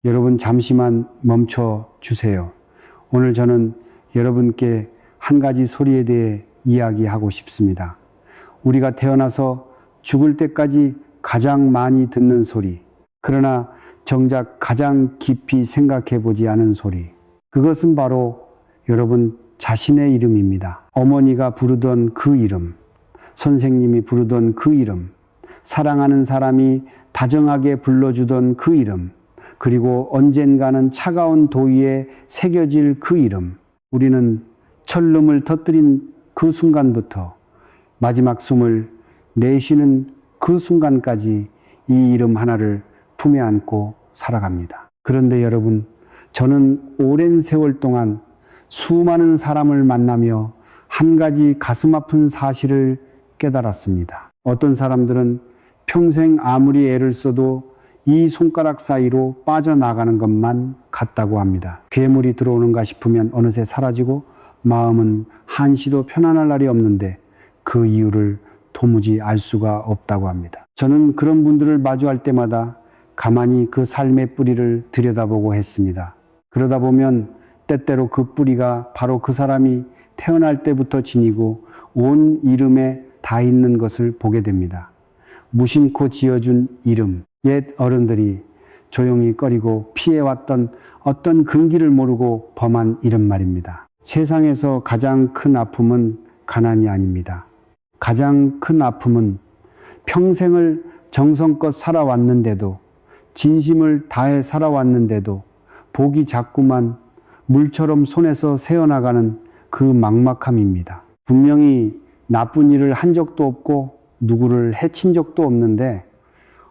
여러분 잠시만 멈춰 주세요. 오늘 저는 여러분께 한 가지 소리에 대해 이야기하고 싶습니다. 우리가 태어나서 죽을 때까지 가장 많이 듣는 소리, 그러나 정작 가장 깊이 생각해 보지 않은 소리, 그것은 바로 여러분 자신의 이름입니다. 어머니가 부르던 그 이름, 선생님이 부르던 그 이름, 사랑하는 사람이 다정하게 불러주던 그 이름, 그리고 언젠가는 차가운 도위에 새겨질 그 이름. 우리는 철름을 터뜨린 그 순간부터 마지막 숨을 내쉬는 그 순간까지 이 이름 하나를 품에 안고 살아갑니다. 그런데 여러분, 저는 오랜 세월 동안 수많은 사람을 만나며 한 가지 가슴 아픈 사실을 깨달았습니다. 어떤 사람들은 평생 아무리 애를 써도 이 손가락 사이로 빠져나가는 것만 같다고 합니다. 괴물이 들어오는가 싶으면 어느새 사라지고 마음은 한시도 편안할 날이 없는데 그 이유를 도무지 알 수가 없다고 합니다. 저는 그런 분들을 마주할 때마다 가만히 그 삶의 뿌리를 들여다보고 했습니다. 그러다 보면 때때로 그 뿌리가 바로 그 사람이 태어날 때부터 지니고 온 이름에 다 있는 것을 보게 됩니다. 무심코 지어준 이름, 옛 어른들이 조용히 꺼리고 피해왔던 어떤 근기를 모르고 범한 이름 말입니다. 세상에서 가장 큰 아픔은 가난이 아닙니다. 가장 큰 아픔은 평생을 정성껏 살아왔는데도, 진심을 다해 살아왔는데도 복이 자꾸만 물처럼 손에서 새어나가는 그 막막함입니다. 분명히 나쁜 일을 한 적도 없고 누구를 해친 적도 없는데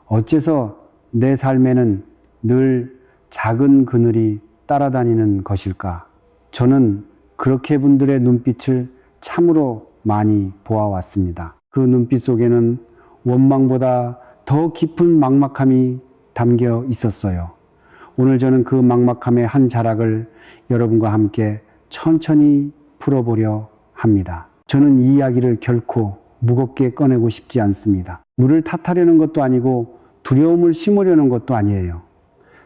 어째서 내 삶에는 늘 작은 그늘이 따라다니는 것일까? 저는 그렇게 분들의 눈빛을 참으로 많이 보아왔습니다. 그 눈빛 속에는 원망보다 더 깊은 막막함이 담겨 있었어요. 오늘 저는 그 막막함의 한 자락을 여러분과 함께 천천히 풀어보려 합니다. 저는 이 이야기를 결코 무겁게 꺼내고 싶지 않습니다. 물을 탓하려는 것도 아니고 두려움을 심으려는 것도 아니에요.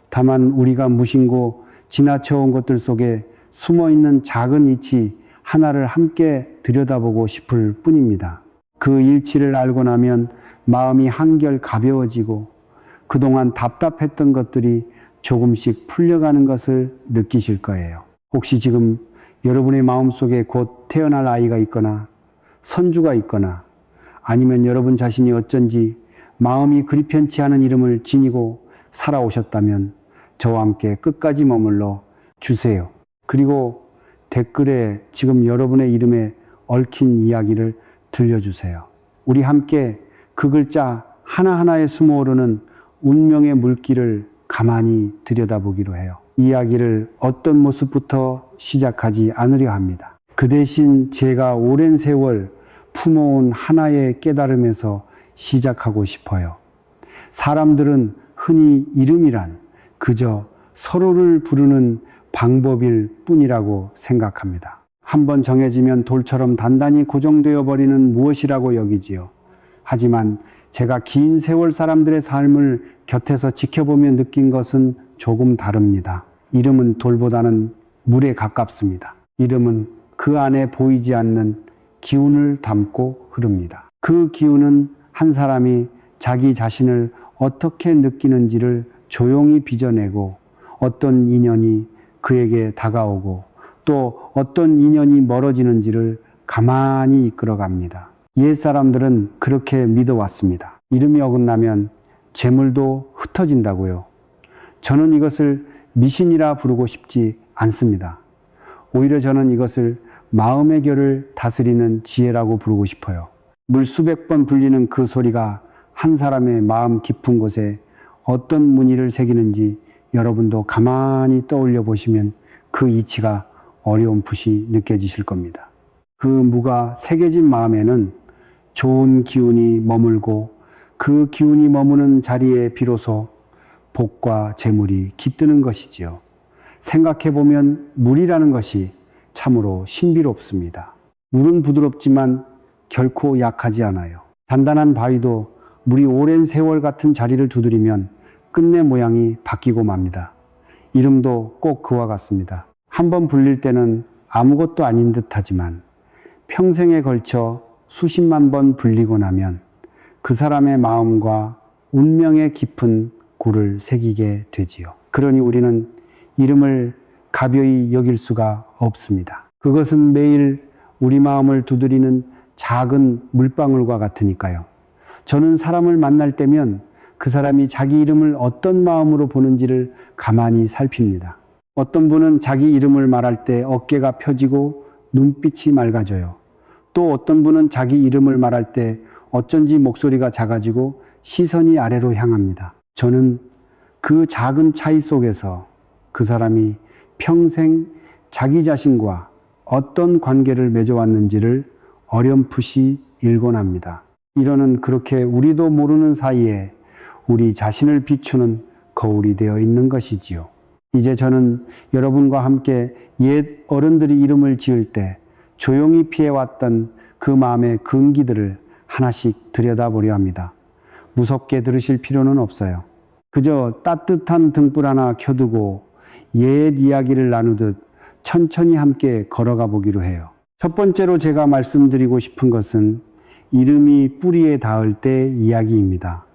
다만 우리가 무심코 지나쳐온 것들 속에 숨어있는 작은 이치 하나를 함께 들여다보고 싶을 뿐입니다. 그 일치를 알고 나면 마음이 한결 가벼워지고 그동안 답답했던 것들이 조금씩 풀려가는 것을 느끼실 거예요. 혹시 지금 여러분의 마음속에 곧 태어날 아이가 있거나 손주가 있거나 아니면 여러분 자신이 어쩐지 마음이 그리 편치 않은 이름을 지니고 살아오셨다면 저와 함께 끝까지 머물러 주세요. 그리고 댓글에 지금 여러분의 이름에 얽힌 이야기를 들려주세요. 우리 함께 그 글자 하나하나에 숨어오르는 운명의 물길을 가만히 들여다보기로 해요. 이야기를 어떤 모습부터 시작하지 않으려 합니다. 그 대신 제가 오랜 세월 품어온 하나의 깨달음에서 시작하고 싶어요. 사람들은 흔히 이름이란 그저 서로를 부르는 방법일 뿐이라고 생각합니다. 한번 정해지면 돌처럼 단단히 고정되어 버리는 무엇이라고 여기지요. 하지만 제가 긴 세월 사람들의 삶을 곁에서 지켜보며 느낀 것은 조금 다릅니다. 이름은 돌보다는 물에 가깝습니다. 이름은 그 안에 보이지 않는 기운을 담고 흐릅니다. 그 기운은 한 사람이 자기 자신을 어떻게 느끼는지를 조용히 빚어내고 어떤 인연이 그에게 다가오고 또 어떤 인연이 멀어지는지를 가만히 이끌어갑니다. 옛 사람들은 그렇게 믿어왔습니다. 이름이 어긋나면 재물도 흩어진다고요. 저는 이것을 미신이라 부르고 싶지 않습니다. 오히려 저는 이것을 마음의 결을 다스리는 지혜라고 부르고 싶어요. 물 수백 번 불리는 그 소리가 한 사람의 마음 깊은 곳에 어떤 무늬를 새기는지 여러분도 가만히 떠올려 보시면 그 이치가 어렴풋이 느껴지실 겁니다. 그 무가 새겨진 마음에는 좋은 기운이 머물고 그 기운이 머무는 자리에 비로소 복과 재물이 깃드는 것이지요. 생각해 보면 물이라는 것이 참으로 신비롭습니다. 물은 부드럽지만 결코 약하지 않아요. 단단한 바위도 물이 오랜 세월 같은 자리를 두드리면 끝내 모양이 바뀌고 맙니다. 이름도 꼭 그와 같습니다. 한번 불릴 때는 아무것도 아닌 듯하지만 평생에 걸쳐 수십만 번 불리고 나면 그 사람의 마음과 운명에 깊은 굴을 새기게 되지요. 그러니 우리는 이름을 가벼이 여길 수가 없습니다. 그것은 매일 우리 마음을 두드리는 작은 물방울과 같으니까요. 저는 사람을 만날 때면 그 사람이 자기 이름을 어떤 마음으로 보는지를 가만히 살핍니다. 어떤 분은 자기 이름을 말할 때 어깨가 펴지고 눈빛이 맑아져요. 또 어떤 분은 자기 이름을 말할 때 어쩐지 목소리가 작아지고 시선이 아래로 향합니다. 저는 그 작은 차이 속에서 그 사람이 평생 자기 자신과 어떤 관계를 맺어왔는지를 어렴풋이 일곤 합니다. 이러는 그렇게 우리도 모르는 사이에 우리 자신을 비추는 거울이 되어 있는 것이지요. 이제 저는 여러분과 함께 옛 어른들이 이름을 지을 때 조용히 피해왔던 그 마음의 근기들을 하나씩 들여다보려 합니다. 무섭게 들으실 필요는 없어요. 그저 따뜻한 등불 하나 켜두고 옛 이야기를 나누듯 천천히 함께 걸어가 보기로 해요. 첫 번째로 제가 말씀드리고 싶은 것은 이름이 뿌리에 닿을 때 이야기입니다.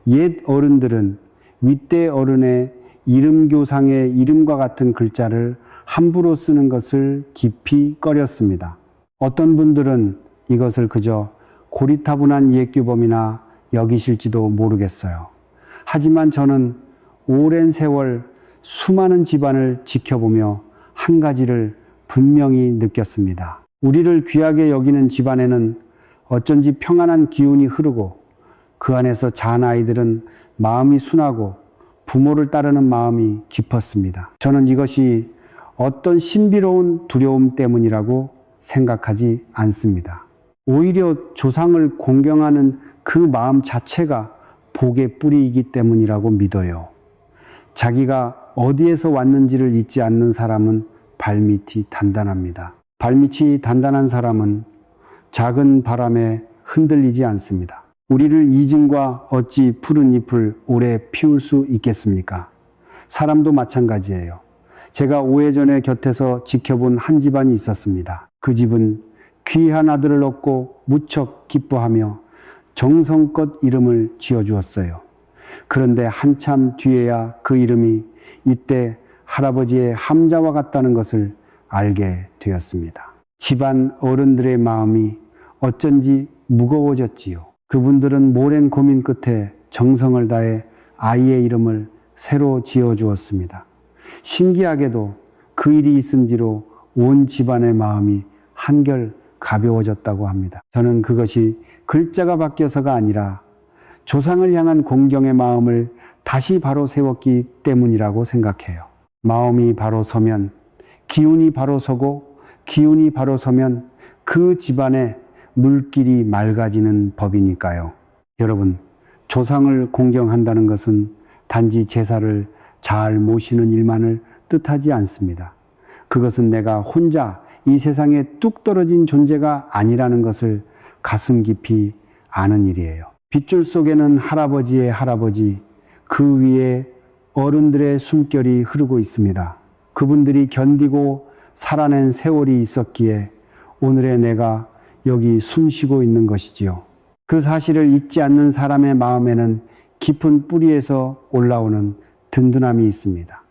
옛 어른들은 윗대 어른의 이름교상의 이름과 같은 글자를 함부로 쓰는 것을 깊이 꺼렸습니다. 어떤 분들은 이것을 그저 고리타분한 옛규범이나 여기실지도 모르겠어요. 하지만 저는 오랜 세월 수많은 집안을 지켜보며 한 가지를 분명히 느꼈습니다. 우리를 귀하게 여기는 집안에는 어쩐지 평안한 기운이 흐르고 그 안에서 자란 아이들은 마음이 순하고 부모를 따르는 마음이 깊었습니다. 저는 이것이 어떤 신비로운 두려움 때문이라고 생각하지 않습니다. 오히려 조상을 공경하는 그 마음 자체가 복의 뿌리이기 때문이라고 믿어요. 자기가 어디에서 왔는지를 잊지 않는 사람은 발밑이 단단합니다. 발밑이 단단한 사람은 작은 바람에 흔들리지 않습니다. 우리를 이진과 어찌 푸른 잎을 오래 피울 수 있겠습니까? 사람도 마찬가지예요. 제가 오래전에 곁에서 지켜본 한 집안이 있었습니다. 그 집은 귀한 아들을 얻고 무척 기뻐하며 정성껏 이름을 지어주었어요. 그런데 한참 뒤에야 그 이름이 이때 할아버지의 함자와 같다는 것을 알게 되었습니다. 집안 어른들의 마음이 어쩐지 무거워졌지요. 그분들은 오랜 고민 끝에 정성을 다해 아이의 이름을 새로 지어주었습니다. 신기하게도 그 일이 있은 뒤로 온 집안의 마음이 한결 가벼워졌다고 합니다. 저는 그것이 글자가 바뀌어서가 아니라 조상을 향한 공경의 마음을 다시 바로 세웠기 때문이라고 생각해요. 마음이 바로 서면 기운이 바로 서고 기운이 바로 서면 그 집안의 물길이 맑아지는 법이니까요. 여러분, 조상을 공경한다는 것은 단지 제사를 잘 모시는 일만을 뜻하지 않습니다. 그것은 내가 혼자 이 세상에 뚝 떨어진 존재가 아니라는 것을 가슴 깊이 아는 일이에요. 빗줄 속에는 할아버지의 할아버지, 그 위에 어른들의 숨결이 흐르고 있습니다. 그분들이 견디고 살아낸 세월이 있었기에 오늘의 내가 여기 숨쉬고 있는 것이지요. 그 사실을 잊지 않는 사람의 마음에는 깊은 뿌리에서 올라오는 든든함이 있습니다.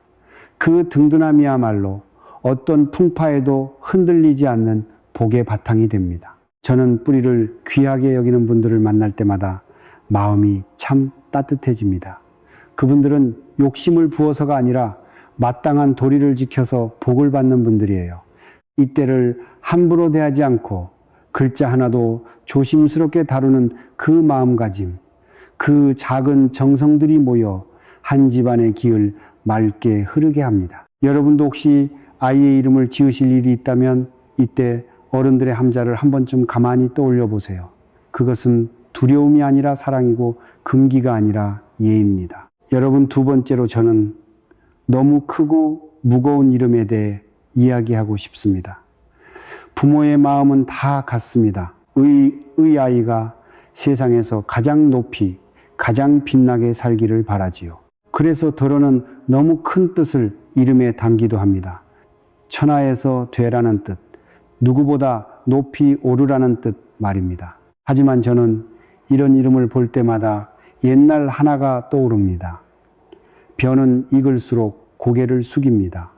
그 든든함이야말로 어떤 풍파에도 흔들리지 않는 복의 바탕이 됩니다. 저는 뿌리를 귀하게 여기는 분들을 만날 때마다 마음이 참 따뜻해집니다. 그분들은 욕심을 부어서가 아니라 마땅한 도리를 지켜서 복을 받는 분들이에요. 이때를 함부로 대하지 않고 글자 하나도 조심스럽게 다루는 그 마음가짐, 그 작은 정성들이 모여 한 집안의 기을 맑게 흐르게 합니다. 여러분도 혹시 아이의 이름을 지으실 일이 있다면 이때 어른들의 함자를 한 번쯤 가만히 떠올려 보세요. 그것은 두려움이 아니라 사랑이고 금기가 아니라 예입니다. 여러분, 두 번째로 저는 너무 크고 무거운 이름에 대해 이야기하고 싶습니다. 부모의 마음은 다 같습니다. 의 아이가 세상에서 가장 높이 가장 빛나게 살기를 바라지요. 그래서 더러는 너무 큰 뜻을 이름에 담기도 합니다. 천하에서 되라는 뜻, 누구보다 높이 오르라는 뜻 말입니다. 하지만 저는 이런 이름을 볼 때마다 옛날 하나가 떠오릅니다. 벼는 익을수록 고개를 숙입니다.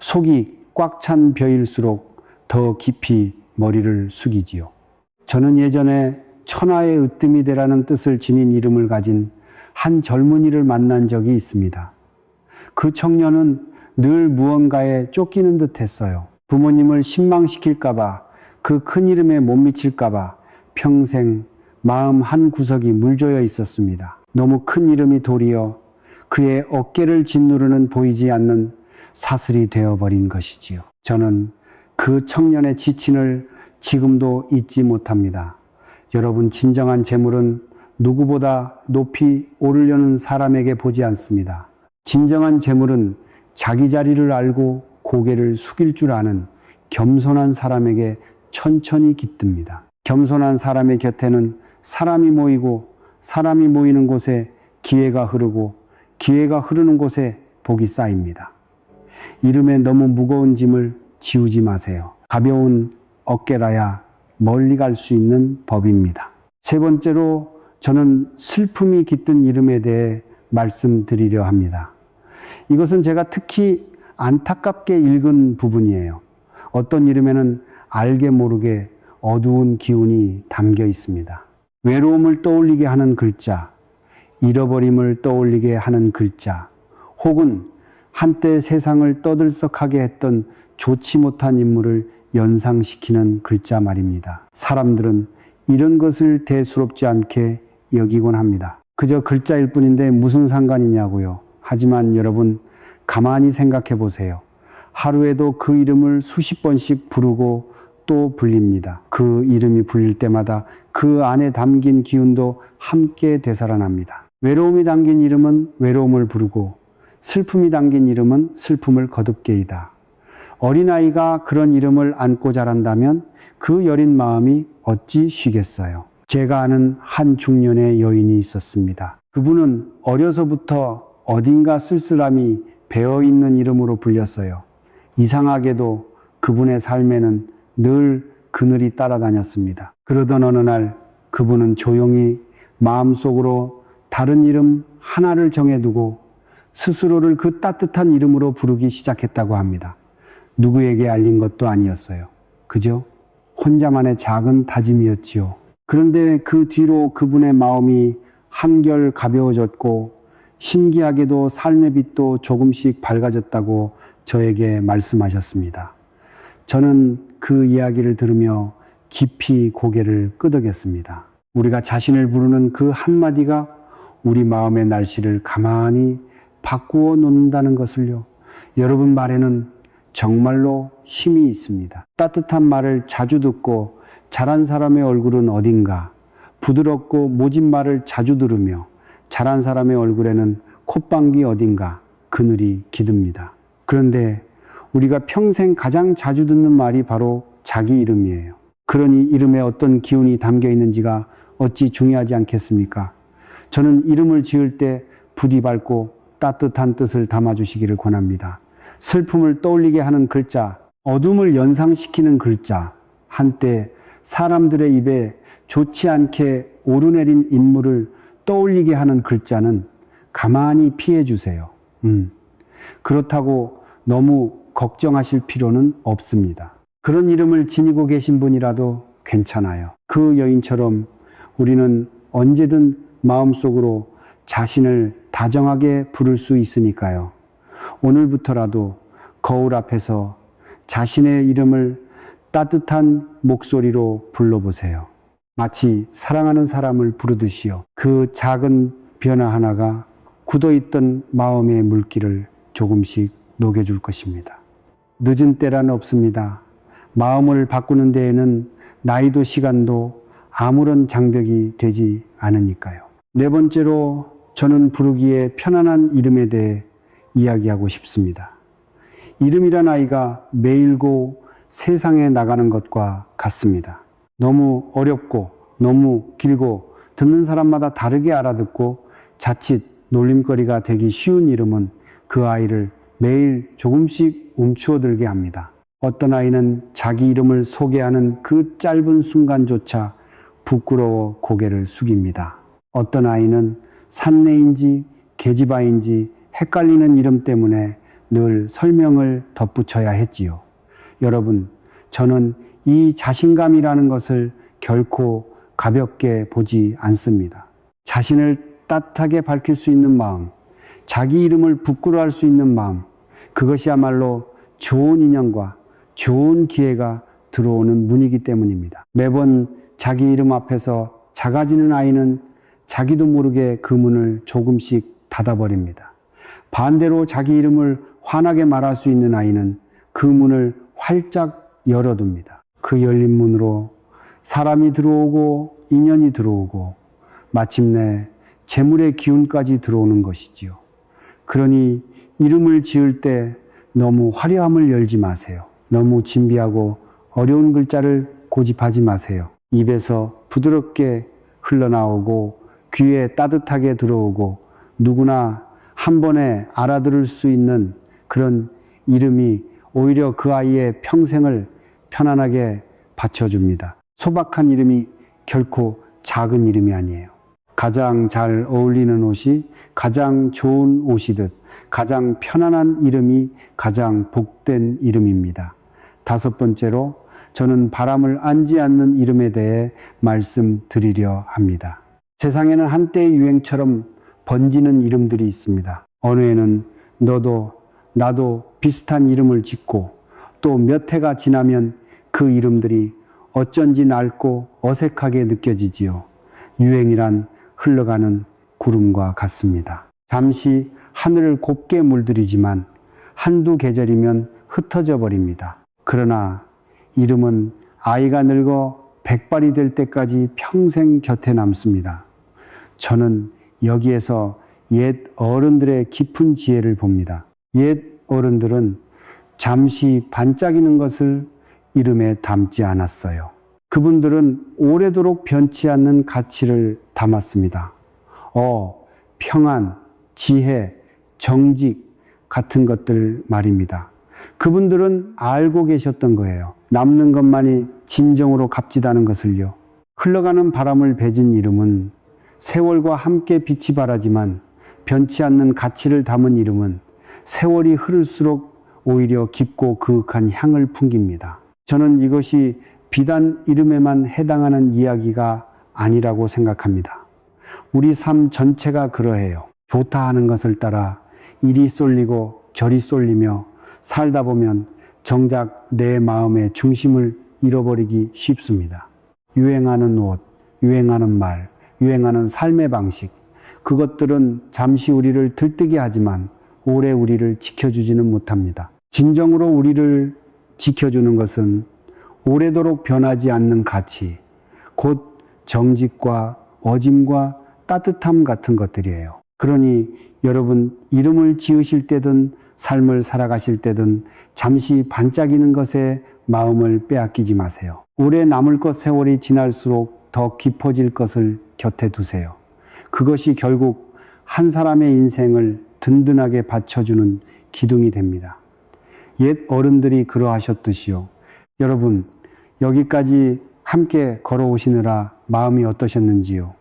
속이 꽉 찬 벼일수록 더 깊이 머리를 숙이지요. 저는 예전에 천하의 으뜸이 되라는 뜻을 지닌 이름을 가진 한 젊은이를 만난 적이 있습니다. 그 청년은 늘 무언가에 쫓기는 듯 했어요. 부모님을 실망시킬까봐, 그 큰 이름에 못 미칠까봐 평생 마음 한 구석이 물조여 있었습니다. 너무 큰 이름이 도리어 그의 어깨를 짓누르는 보이지 않는 사슬이 되어버린 것이지요. 저는 그 청년의 지친을 지금도 잊지 못합니다. 여러분, 진정한 재물은 누구보다 높이 오르려는 사람에게 보지 않습니다. 진정한 재물은 자기 자리를 알고 고개를 숙일 줄 아는 겸손한 사람에게 천천히 깃듭니다. 겸손한 사람의 곁에는 사람이 모이고, 사람이 모이는 곳에 기회가 흐르고, 기회가 흐르는 곳에 복이 쌓입니다. 이름에 너무 무거운 짐을 지우지 마세요. 가벼운 어깨라야 멀리 갈 수 있는 법입니다. 세 번째로 저는 슬픔이 깃든 이름에 대해 말씀드리려 합니다. 이것은 제가 특히 안타깝게 읽은 부분이에요. 어떤 이름에는 알게 모르게 어두운 기운이 담겨 있습니다. 외로움을 떠올리게 하는 글자, 잃어버림을 떠올리게 하는 글자, 혹은 한때 세상을 떠들썩하게 했던 좋지 못한 인물을 연상시키는 글자 말입니다. 사람들은 이런 것을 대수롭지 않게 여기곤 합니다. 그저 글자일 뿐인데 무슨 상관이냐고요. 하지만 여러분, 가만히 생각해 보세요. 하루에도 그 이름을 수십 번씩 부르고 또 불립니다. 그 이름이 불릴 때마다 그 안에 담긴 기운도 함께 되살아납니다. 외로움이 담긴 이름은 외로움을 부르고, 슬픔이 담긴 이름은 슬픔을 거듭게이다. 어린아이가 그런 이름을 안고 자란다면 그 여린 마음이 어찌 쉬겠어요. 제가 아는 한 중년의 여인이 있었습니다. 그분은 어려서부터 어딘가 쓸쓸함이 배어있는 이름으로 불렸어요. 이상하게도 그분의 삶에는 늘 그늘이 따라다녔습니다. 그러던 어느 날 그분은 조용히 마음속으로 다른 이름 하나를 정해두고 스스로를 그 따뜻한 이름으로 부르기 시작했다고 합니다. 누구에게 알린 것도 아니었어요. 그저 혼자만의 작은 다짐이었지요. 그런데 그 뒤로 그분의 마음이 한결 가벼워졌고 신기하게도 삶의 빛도 조금씩 밝아졌다고 저에게 말씀하셨습니다. 저는 그 이야기를 들으며 깊이 고개를 끄덕였습니다. 우리가 자신을 부르는 그 한마디가 우리 마음의 날씨를 가만히 바꾸어 놓는다는 것을요. 여러분 말에는 정말로 힘이 있습니다. 따뜻한 말을 자주 듣고 잘한 사람의 얼굴은 어딘가, 부드럽고 모진 말을 자주 들으며 잘한 사람의 얼굴에는 콧방귀 어딘가 그늘이 기듭니다. 그런데 우리가 평생 가장 자주 듣는 말이 바로 자기 이름이에요. 그러니 이름에 어떤 기운이 담겨 있는지가 어찌 중요하지 않겠습니까? 저는 이름을 지을 때 부디 밝고 따뜻한 뜻을 담아주시기를 권합니다. 슬픔을 떠올리게 하는 글자, 어둠을 연상시키는 글자, 한때 사람들의 입에 좋지 않게 오르내린 인물을 떠올리게 하는 글자는 가만히 피해주세요. 그렇다고 너무 걱정하실 필요는 없습니다. 그런 이름을 지니고 계신 분이라도 괜찮아요. 그 여인처럼 우리는 언제든 마음속으로 자신을 다정하게 부를 수 있으니까요. 오늘부터라도 거울 앞에서 자신의 이름을 따뜻한 목소리로 불러보세요. 마치 사랑하는 사람을 부르듯이요. 그 작은 변화 하나가 굳어있던 마음의 물기를 조금씩 녹여줄 것입니다. 늦은 때란 없습니다. 마음을 바꾸는 데에는 나이도 시간도 아무런 장벽이 되지 않으니까요. 네 번째로 저는 부르기에 편안한 이름에 대해 이야기하고 싶습니다. 이름이란 아이가 매일고 세상에 나가는 것과 같습니다. 너무 어렵고 너무 길고 듣는 사람마다 다르게 알아듣고 자칫 놀림거리가 되기 쉬운 이름은 그 아이를 매일 조금씩 움츠어들게 합니다. 어떤 아이는 자기 이름을 소개하는 그 짧은 순간조차 부끄러워 고개를 숙입니다. 어떤 아이는 산내인지 계집아인지 헷갈리는 이름 때문에 늘 설명을 덧붙여야 했지요. 여러분, 저는 이 자신감이라는 것을 결코 가볍게 보지 않습니다. 자신을 따뜻하게 밝힐 수 있는 마음, 자기 이름을 부끄러워할 수 있는 마음, 그것이야말로 좋은 인연과 좋은 기회가 들어오는 문이기 때문입니다. 매번 자기 이름 앞에서 작아지는 아이는 자기도 모르게 그 문을 조금씩 닫아버립니다. 반대로 자기 이름을 환하게 말할 수 있는 아이는 그 문을 활짝 열어둡니다. 그 열린 문으로 사람이 들어오고 인연이 들어오고 마침내 재물의 기운까지 들어오는 것이지요. 그러니 이름을 지을 때 너무 화려함을 열지 마세요. 너무 진비하고 어려운 글자를 고집하지 마세요. 입에서 부드럽게 흘러나오고 귀에 따뜻하게 들어오고 누구나 한 번에 알아들을 수 있는 그런 이름이 오히려 그 아이의 평생을 편안하게 받쳐줍니다. 소박한 이름이 결코 작은 이름이 아니에요. 가장 잘 어울리는 옷이 가장 좋은 옷이듯 가장 편안한 이름이 가장 복된 이름입니다. 다섯 번째로 저는 바람을 안지 않는 이름에 대해 말씀드리려 합니다. 세상에는 한때의 유행처럼 번지는 이름들이 있습니다. 어느 해는 너도 나도 비슷한 이름을 짓고 또 몇 해가 지나면 그 이름들이 어쩐지 낡고 어색하게 느껴지지요. 유행이란 흘러가는 구름과 같습니다. 잠시 하늘을 곱게 물들이지만 한두 계절이면 흩어져 버립니다. 그러나 이름은 아이가 늙어 백발이 될 때까지 평생 곁에 남습니다. 저는 여기에서 옛 어른들의 깊은 지혜를 봅니다. 옛 어른들은 잠시 반짝이는 것을 이름에 담지 않았어요. 그분들은 오래도록 변치 않는 가치를 담았습니다. 평안, 지혜, 정직 같은 것들 말입니다. 그분들은 알고 계셨던 거예요. 남는 것만이 진정으로 값지다는 것을요. 흘러가는 바람을 배진 이름은 세월과 함께 빛이 발하지만 변치 않는 가치를 담은 이름은 세월이 흐를수록 오히려 깊고 그윽한 향을 풍깁니다. 저는 이것이 비단 이름에만 해당하는 이야기가 아니라고 생각합니다. 우리 삶 전체가 그러해요. 좋다 하는 것을 따라 이리 쏠리고 저리 쏠리며 살다 보면 정작 내 마음의 중심을 잃어버리기 쉽습니다. 유행하는 옷, 유행하는 말, 유행하는 삶의 방식, 그것들은 잠시 우리를 들뜨게 하지만 오래 우리를 지켜주지는 못합니다. 진정으로 우리를 지켜주는 것은 오래도록 변하지 않는 가치, 곧 정직과 어짐과 따뜻함 같은 것들이에요. 그러니 여러분 이름을 지으실 때든 삶을 살아가실 때든 잠시 반짝이는 것에 마음을 빼앗기지 마세요. 오래 남을 것 세월이 지날수록 더 깊어질 것을 곁에 두세요. 그것이 결국 한 사람의 인생을 든든하게 받쳐주는 기둥이 됩니다. 옛 어른들이 그러하셨듯이요. 여러분, 여기까지 함께 걸어오시느라 마음이 어떠셨는지요?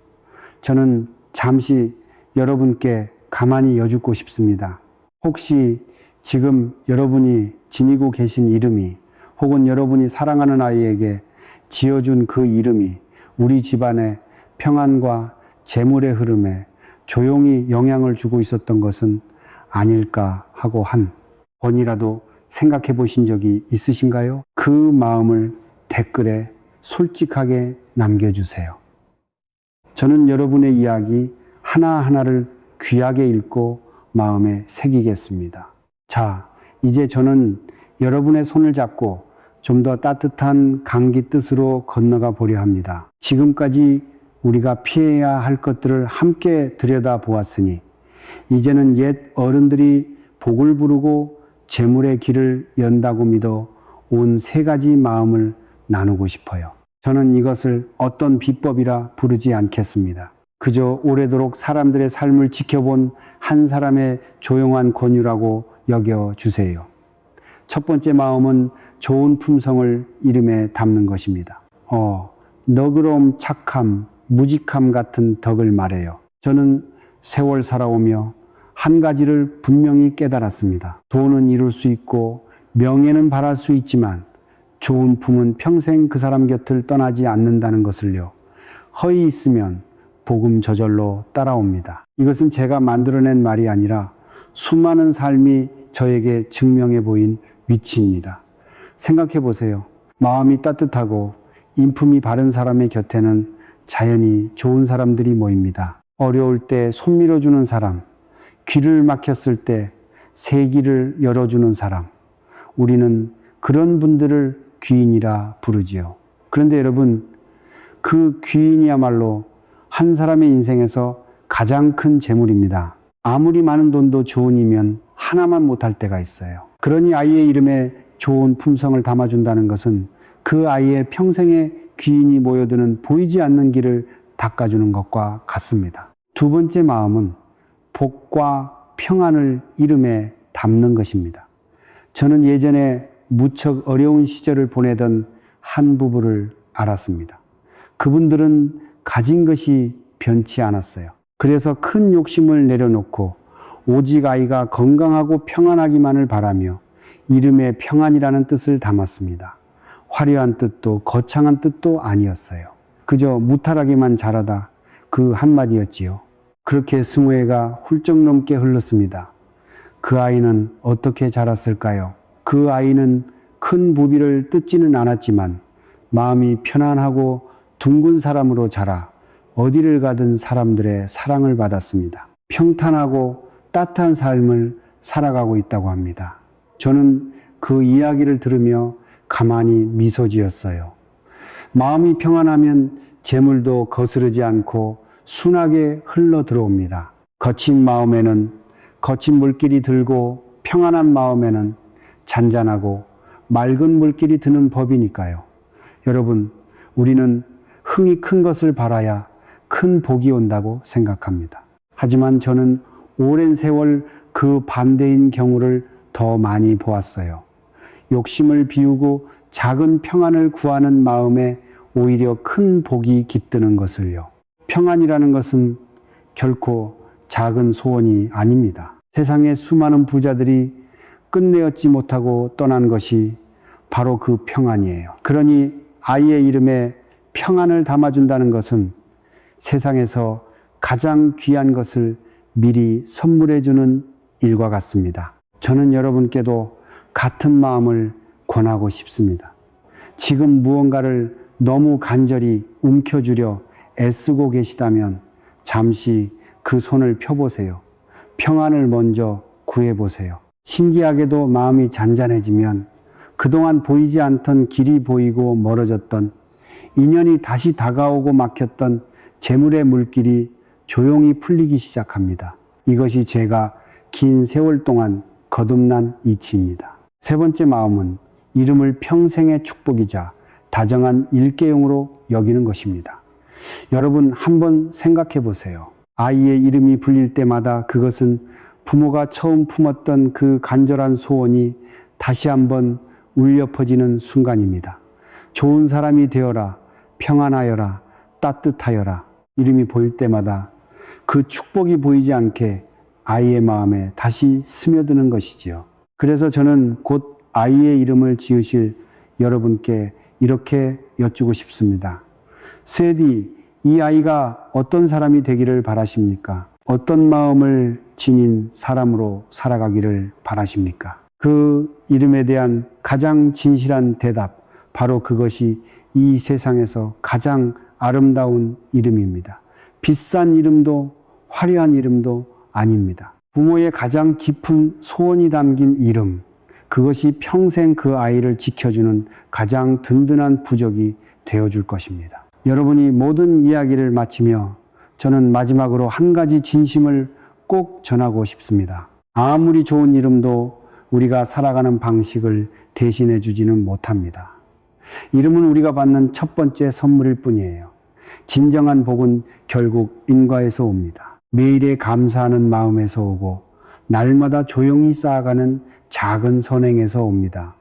저는 잠시 여러분께 가만히 여쭙고 싶습니다. 혹시 지금 여러분이 지니고 계신 이름이 혹은 여러분이 사랑하는 아이에게 지어준 그 이름이 우리 집안의 평안과 재물의 흐름에 조용히 영향을 주고 있었던 것은 아닐까 하고 한 번이라도 생각해 보신 적이 있으신가요? 그 마음을 댓글에 솔직하게 남겨주세요. 저는 여러분의 이야기 하나하나를 귀하게 읽고 마음에 새기겠습니다. 자, 이제 저는 여러분의 손을 잡고 좀 더 따뜻한 강기 뜻으로 건너가 보려 합니다. 지금까지 우리가 피해야 할 것들을 함께 들여다보았으니 이제는 옛 어른들이 복을 부르고 재물의 길을 연다고 믿어 온 세 가지 마음을 나누고 싶어요. 저는 이것을 어떤 비법이라 부르지 않겠습니다. 그저 오래도록 사람들의 삶을 지켜본 한 사람의 조용한 권유라고 여겨주세요. 첫 번째 마음은 좋은 품성을 이름에 담는 것입니다. 너그러움, 착함, 무직함 같은 덕을 말해요. 저는 세월 살아오며 한 가지를 분명히 깨달았습니다. 돈은 이룰 수 있고 명예는 바랄 수 있지만 좋은 품은 평생 그 사람 곁을 떠나지 않는다는 것을요. 허이 있으면 복음 저절로 따라옵니다. 이것은 제가 만들어낸 말이 아니라 수많은 삶이 저에게 증명해 보인 위치입니다. 생각해 보세요. 마음이 따뜻하고 인품이 바른 사람의 곁에는 자연히 좋은 사람들이 모입니다. 어려울 때 손 밀어주는 사람, 귀를 막혔을 때 새 길을 열어주는 사람, 우리는 그런 분들을 귀인이라 부르지요. 그런데 여러분, 그 귀인이야말로 한 사람의 인생에서 가장 큰 재물입니다. 아무리 많은 돈도 좋은이면 하나만 못할 때가 있어요. 그러니 아이의 이름에 좋은 품성을 담아준다는 것은 그 아이의 평생의 귀인이 모여드는 보이지 않는 길을 닦아주는 것과 같습니다. 두 번째 마음은 복과 평안을 이름에 담는 것입니다. 저는 예전에 무척 어려운 시절을 보내던 한 부부를 알았습니다. 그분들은 가진 것이 변치 않았어요. 그래서 큰 욕심을 내려놓고 오직 아이가 건강하고 평안하기만을 바라며 이름에 평안이라는 뜻을 담았습니다. 화려한 뜻도 거창한 뜻도 아니었어요. 그저 무탈하기만 잘하다 그 한마디였지요. 그렇게 20해가 훌쩍 넘게 흘렀습니다. 그 아이는 어떻게 자랐을까요? 그 아이는 큰 부비를 뜯지는 않았지만 마음이 편안하고 둥근 사람으로 자라 어디를 가든 사람들의 사랑을 받았습니다. 평탄하고 따뜻한 삶을 살아가고 있다고 합니다. 저는 그 이야기를 들으며 가만히 미소 지었어요. 마음이 평안하면 재물도 거스르지 않고 순하게 흘러 들어옵니다. 거친 마음에는 거친 물길이 들고 평안한 마음에는 잔잔하고 맑은 물길이 드는 법이니까요. 여러분, 우리는 흥이 큰 것을 바라야 큰 복이 온다고 생각합니다. 하지만 저는 오랜 세월 그 반대인 경우를 더 많이 보았어요. 욕심을 비우고 작은 평안을 구하는 마음에 오히려 큰 복이 깃드는 것을요. 평안이라는 것은 결코 작은 소원이 아닙니다. 세상의 수많은 부자들이 끝내 얻지 못하고 떠난 것이 바로 그 평안이에요. 그러니 아이의 이름에 평안을 담아준다는 것은 세상에서 가장 귀한 것을 미리 선물해주는 일과 같습니다. 저는 여러분께도 같은 마음을 권하고 싶습니다. 지금 무언가를 너무 간절히 움켜쥐려 애쓰고 계시다면 잠시 그 손을 펴보세요. 평안을 먼저 구해보세요. 신기하게도 마음이 잔잔해지면 그동안 보이지 않던 길이 보이고 멀어졌던 인연이 다시 다가오고 막혔던 재물의 물길이 조용히 풀리기 시작합니다. 이것이 제가 긴 세월 동안 거듭난 이치입니다. 세 번째 마음은 이름을 평생의 축복이자 다정한 일계용으로 여기는 것입니다. 여러분 한번 생각해 보세요. 아이의 이름이 불릴 때마다 그것은 부모가 처음 품었던 그 간절한 소원이 다시 한번 울려 퍼지는 순간입니다. 좋은 사람이 되어라, 평안하여라, 따뜻하여라. 이름이 보일 때마다 그 축복이 보이지 않게 아이의 마음에 다시 스며드는 것이지요. 그래서 저는 곧 아이의 이름을 지으실 여러분께 이렇게 여쭈고 싶습니다. 세디, 이 아이가 어떤 사람이 되기를 바라십니까? 어떤 마음을 지닌 사람으로 살아가기를 바라십니까? 그 이름에 대한 가장 진실한 대답, 바로 그것이 이 세상에서 가장 아름다운 이름입니다. 비싼 이름도 화려한 이름도 아닙니다. 부모의 가장 깊은 소원이 담긴 이름, 그것이 평생 그 아이를 지켜주는 가장 든든한 부적이 되어줄 것입니다. 여러분이 모든 이야기를 마치며 저는 마지막으로 한 가지 진심을 꼭 전하고 싶습니다. 아무리 좋은 이름도 우리가 살아가는 방식을 대신해 주지는 못합니다. 이름은 우리가 받는 첫 번째 선물일 뿐이에요. 진정한 복은 결국 인과에서 옵니다. 매일에 감사하는 마음에서 오고 날마다 조용히 쌓아가는 작은 선행에서 옵니다.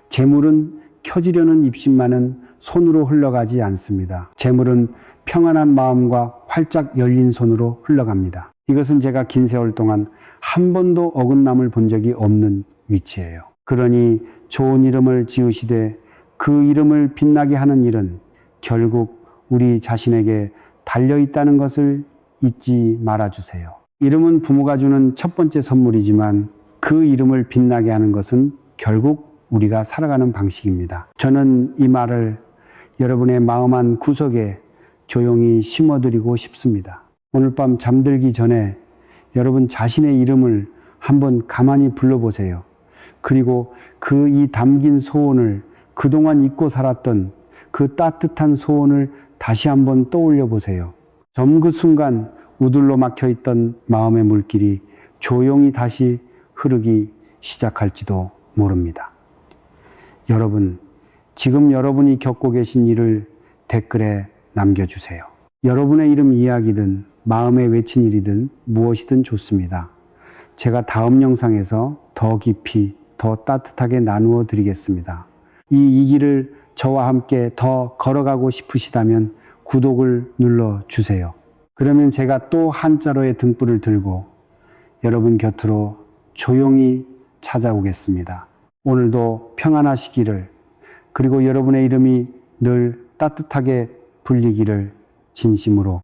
재물은 켜지려는 입심만은 손으로 흘러가지 않습니다. 재물은 평안한 마음과 활짝 열린 손으로 흘러갑니다. 이것은 제가 긴 세월 동안 한 번도 어긋남을 본 적이 없는 위치예요. 그러니 좋은 이름을 지으시되 그 이름을 빛나게 하는 일은 결국 우리 자신에게 달려있다는 것을 잊지 말아주세요. 이름은 부모가 주는 첫 번째 선물이지만 그 이름을 빛나게 하는 것은 결국 우리가 살아가는 방식입니다. 저는 이 말을 여러분의 마음 한 구석에 조용히 심어드리고 싶습니다. 오늘 밤 잠들기 전에 여러분 자신의 이름을 한번 가만히 불러보세요. 그리고 그 이 담긴 소원을 그동안 잊고 살았던 그 따뜻한 소원을 다시 한번 떠올려 보세요. 그 순간 우둘러 막혀있던 마음의 물길이 조용히 다시 흐르기 시작할지도 모릅니다. 여러분, 지금 여러분이 겪고 계신 일을 댓글에 남겨주세요. 여러분의 이름 이야기든 마음에 외친 일이든 무엇이든 좋습니다. 제가 다음 영상에서 더 깊이 더 따뜻하게 나누어 드리겠습니다. 이 길을 저와 함께 더 걸어가고 싶으시다면 구독을 눌러주세요. 그러면 제가 또 한자로의 등불을 들고 여러분 곁으로 조용히 찾아오겠습니다. 오늘도 평안하시기를, 그리고 여러분의 이름이 늘 따뜻하게 불리기를 진심으로